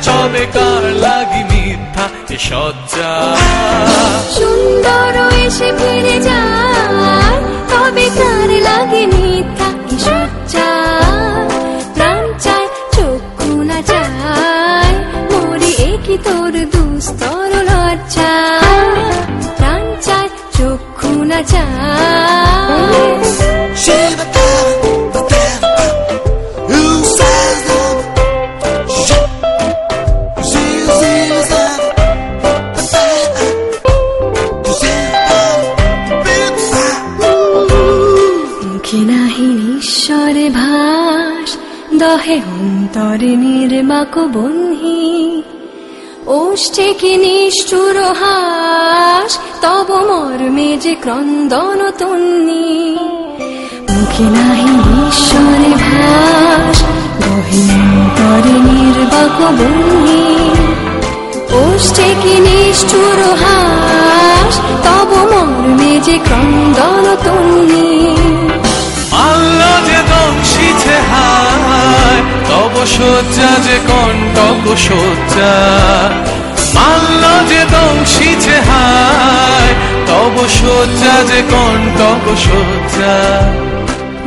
তবে কার লাগি মিথ্যা এ সজ্জা। সুন্দর এসে ফিরে যায় তবে কার লাগে মিথ্যা এ সজ্জা। প্রাণ চায় চক্ষু না চায় মরি একই তোর দুস্তর লজ্জা। প্রাণ চায় চক্ষু না চায় ঈশ্বরে ভাস দহে অন্তরে নির্বাক বন্ধি। ওষ্ঠে কি নিষ্ঠুর হাস তব মর্মে যে ক্রন্দন তন্নি। মুখে নাহি ঈশ্বরে ভাস দহে অন্তরে নির্বাক বন্ধি। ওষ্ঠে কি নিষ্ঠুর হাস তব মর্মে যে ক্রন্দন তন্নি। মাল্য যে দংশিছে হায় তব শয্যা যে কণ্টক শয্যা। মাল্য যে দংশিছে হায় তব শয্যা যে কণ্টক শয্যা।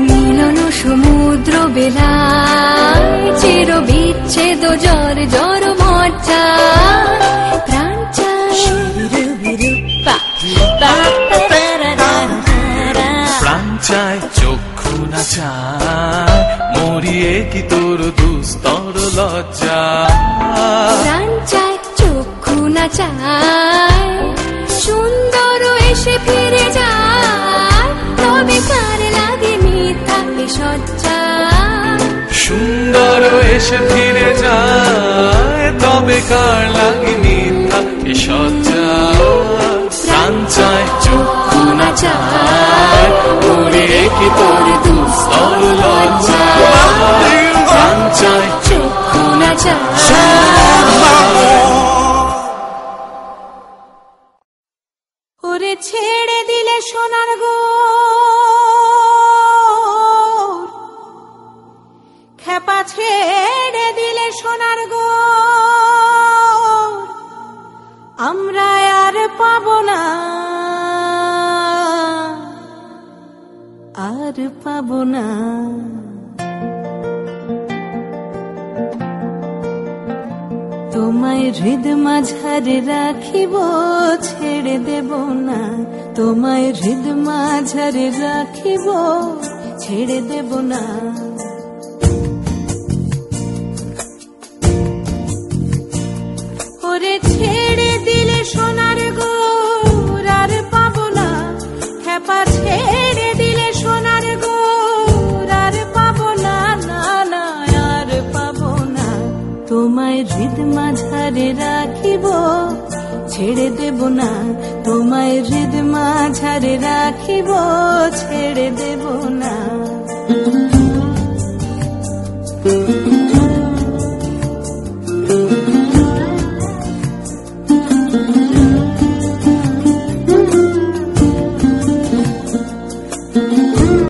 মিলন সমুদ্র বেলায় চির বিচ্ছেদ জ্বর জ্বর মজ্জা। প্রাণ চায় প্রাণ চায় চক্ষু না চায় মরিয়ে কি তোর দুস্তর লজ্জা। প্রাণ চায় চক্ষু না চায় সুন্দর এসে ফিরে যায় তবে কার লাগে মিথ্যা এ সজ্জা। সুন্দর এসে ফিরে যায় তবে কার লাগে মিথ্যা এ সজ্জা। প্রাণ চায় চক্ষু না চায় মরিয়ে কি তোর দুস্তর লজ্জা। প্রাণ চায় চক্ষু না চায়। ওরে ছেড়ে দিলে সোনার গো খেপা ছেড়ে দিলে সোনার গো। আমরা আর পাবো না আর পাবো না। তোমায় হৃদ মাঝারে রাখিব ছেড়ে দেব না। তোমায় হৃদ মাঝারে রাখিব ছেড়ে দেব না। ওরে ছেড়ে দিলে সোনার গোর আর পাবো না। খেপা ছেড়ে দিলে সোনার গোর আর পাবো না না না আর পাবো না। তোমায় হৃদ মাঝারে রাখিব ছেড়ে দেব না। তোমায় হৃদ মাঝারে রাখিব ছেড়ে দেব না।